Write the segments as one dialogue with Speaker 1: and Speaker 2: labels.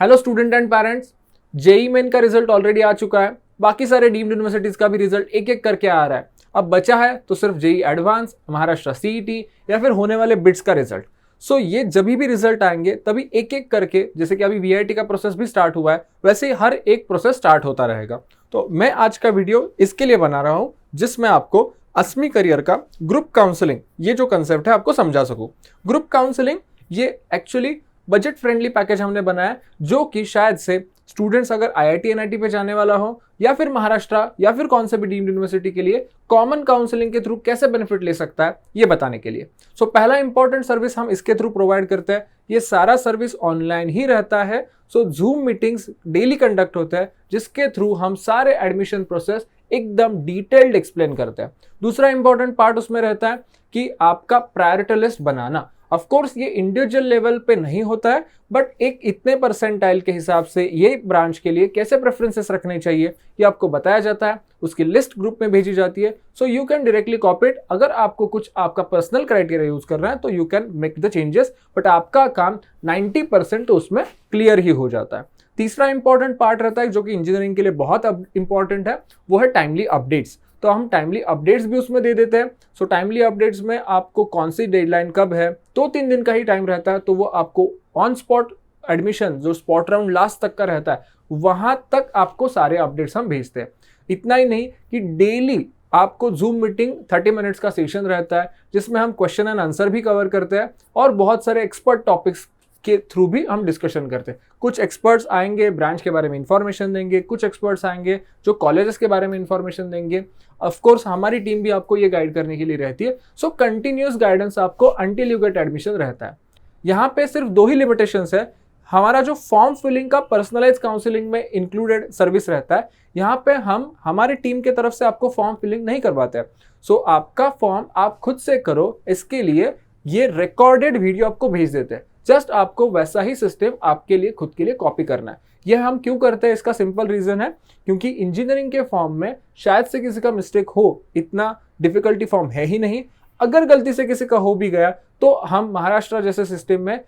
Speaker 1: Hello student and parents, JEE Main का result already आ चुका है। बाकी सारे डीम्ड यूनिवर्सिटीज का भी रिजल्ट एक एक करके आ रहा है। अब बचा है तो सिर्फ जेई एडवांस, महाराष्ट्र सीईटी या फिर होने वाले बिट्स का रिजल्ट। सो ये जब भी रिजल्ट आएंगे तभी एक एक करके, जैसे कि अभी वीआईटी का प्रोसेस भी स्टार्ट हुआ है, वैसे ही हर एक प्रोसेस स्टार्ट होता रहेगा। तो मैं आज का वीडियो इसके लिए बना रहा हूं जिसमें आपको अस्मी करियर का ग्रुप काउंसलिंग, ये जो कंसेप्ट है आपको समझा सकूं। ग्रुप काउंसलिंग ये एक्चुअली बजट फ्रेंडली पैकेज हमने बनाया जो कि शायद से स्टूडेंट्स अगर आईआईटी एनआईटी पे जाने वाला हो या फिर महाराष्ट्र या फिर कौन से भी डीम्ड यूनिवर्सिटी के लिए कॉमन काउंसलिंग के थ्रू कैसे बेनिफिट ले सकता है ये बताने के लिए। सो पहला इंपॉर्टेंट सर्विस हम इसके थ्रू प्रोवाइड करते हैं। ये सारा सर्विस ऑनलाइन ही रहता है। सो जूम मीटिंग्स डेली कंडक्ट होता है जिसके थ्रू हम सारे एडमिशन प्रोसेस एकदम डिटेल्ड एक्सप्लेन करते हैं। दूसरा इंपॉर्टेंट पार्ट उसमें रहता है कि आपका priority list banana. Of course ये इंडिविजुअल लेवल पे नहीं होता है, बट एक इतने परसेंटाइल के हिसाब से ये ब्रांच के लिए कैसे प्रेफरेंसेस रखने चाहिए ये आपको बताया जाता है। उसकी लिस्ट ग्रुप में भेजी जाती है। So you can directly copy it. अगर आपको कुछ आपका पर्सनल क्राइटेरिया यूज करना है तो you can make the changes, but आपका काम 90% तो उसमें क्लियर ही हो जाता है। तीसरा इंपॉर्टेंट पार्ट रहता है जो कि इंजीनियरिंग के लिए बहुत इंपॉर्टेंट है, वो है टाइमली अपडेट्स। तो हम टाइमली अपडेट्स भी उसमें दे देते हैं। सो टाइमली अपडेट्स में आपको कौन सी डेडलाइन कब है, 2-3 दिन का ही टाइम रहता है, तो वो आपको ऑन स्पॉट एडमिशन जो स्पॉट राउंड लास्ट तक का रहता है वहां तक आपको सारे अपडेट्स हम भेजते हैं। इतना ही नहीं कि डेली आपको जूम मीटिंग 30 मिनट्स का सेशन रहता है जिसमें हम क्वेश्चन एंड आंसर भी कवर करते हैं और बहुत सारे एक्सपर्ट टॉपिक्स के थ्रू भी हम डिस्कशन करते हैं। कुछ एक्सपर्ट्स आएंगे ब्रांच के बारे में इंफॉर्मेशन देंगे, कुछ एक्सपर्ट्स आएंगे जो कॉलेजेस के बारे में इंफॉर्मेशन देंगे। ऑफ कोर्स हमारी टीम भी आपको ये गाइड करने के लिए रहती है। सो कंटिन्यूअस गाइडेंस आपको अंटिल यू गेट एडमिशन रहता है। यहाँ पे सिर्फ 2 ही लिमिटेशंस है। हमारा जो फॉर्म फिलिंग का पर्सनलाइज काउंसलिंग में इंक्लूडेड सर्विस रहता है, यहाँ पे हम हमारी टीम के तरफ से आपको फॉर्म फिलिंग नहीं करवाते हैं। सो आपका फॉर्म आप खुद से करो, इसके लिए ये रिकॉर्डेड वीडियो आपको भेज देते हैं। जस्ट आपको वैसा ही सिस्टम आपके लिए खुद के लिए कॉपी करना है। यह हम क्यों करते हैं, इसका सिंपल रीजन है क्योंकि इंजीनियरिंग के फॉर्म में शायद से किसी का मिस्टेक हो, इतना डिफिकल्टी फॉर्म है ही नहीं। अगर गलती से किसी का हो भी गया तो हम महाराष्ट्र जैसे सिस्टम में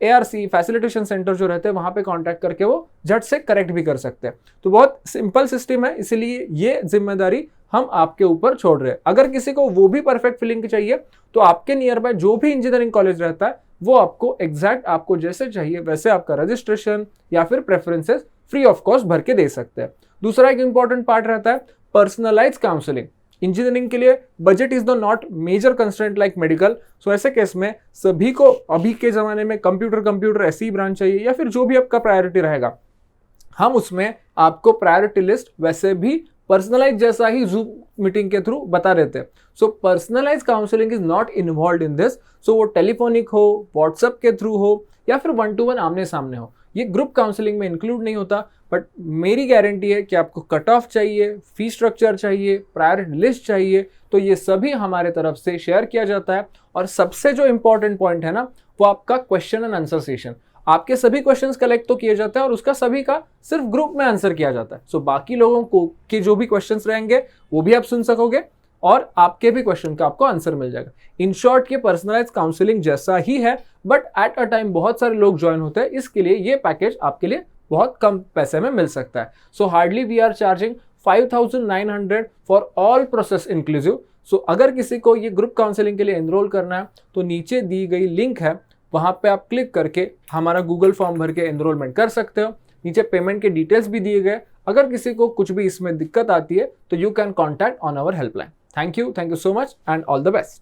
Speaker 1: एआरसी फैसिलिटेशन सेंटर जो रहते हैं वहां पे कांटेक्ट करके वो झट से करेक्ट भी कर सकते हैं। तो बहुत सिंपल सिस्टम है, इसलिए ये जिम्मेदारी हम आपके ऊपर छोड़ रहे हैं। अगर किसी को वो भी परफेक्ट फिलिंग चाहिए तो आपके नियर बाय जो भी इंजीनियरिंग कॉलेज रहता है वो आपको एग्जैक्ट आपको जैसे चाहिए वैसे आपका रजिस्ट्रेशन या फिर प्रेफरेंसेस फ्री ऑफ कॉस्ट भर के दे सकते हैं। दूसरा एक इंपॉर्टेंट पार्ट रहता है पर्सनलाइज काउंसलिंग। इंजीनियरिंग के लिए budget is the not major constraint like medical. So ऐसे केस में सभी को अभी के जमाने में कंप्यूटर ऐसी ब्रांच चाहिए या फिर जो भी आपका प्रायोरिटी रहेगा, हम उसमें आपको प्रायोरिटी लिस्ट वैसे भी पर्सनलाइज जैसा ही जूम मीटिंग के थ्रू बता देते हैं। So personalise counselling is not involve in this. So वो टेलीफोनिक हो, व्हाट्सएप के थ्रू हो या फिर 1-to-1 आमने सामने हो, ये ग्रुप काउंसलिंग में इंक्लूड नहीं होता। बट मेरी गारंटी है कि आपको कट ऑफ चाहिए, फी स्ट्रक्चर चाहिए, प्रायोरिटी लिस्ट चाहिए, तो ये सभी हमारे तरफ से शेयर किया जाता है। और सबसे जो इंपॉर्टेंट पॉइंट है ना, वो आपका क्वेश्चन एंड आंसर सेशन। आपके सभी क्वेश्चंस कलेक्ट तो किए जाते हैं और उसका सभी का सिर्फ ग्रुप में आंसर किया जाता है। सो बाकी लोगों को के जो भी क्वेश्चंस रहेंगे वो भी आप सुन सकोगे और आपके भी क्वेश्चन का आपको आंसर मिल जाएगा। इन शॉर्ट ये पर्सनलाइज काउंसलिंग जैसा ही है, बट एट अ टाइम बहुत सारे लोग ज्वाइन होते हैं, इसके लिए ये पैकेज आपके लिए बहुत कम पैसे में मिल सकता है। So hardly we are charging 5,900 for all process inclusive. So अगर किसी को ये ग्रुप काउंसलिंग के लिए एनरोल करना है तो नीचे दी गई लिंक है, वहां पे आप क्लिक करके हमारा गूगल फॉर्म भर के एनरोलमेंट कर सकते हो। नीचे पेमेंट के डिटेल्स भी दिए गए। अगर किसी को कुछ भी इसमें दिक्कत आती है तो you can contact on our helpline. Thank you so much and all the best.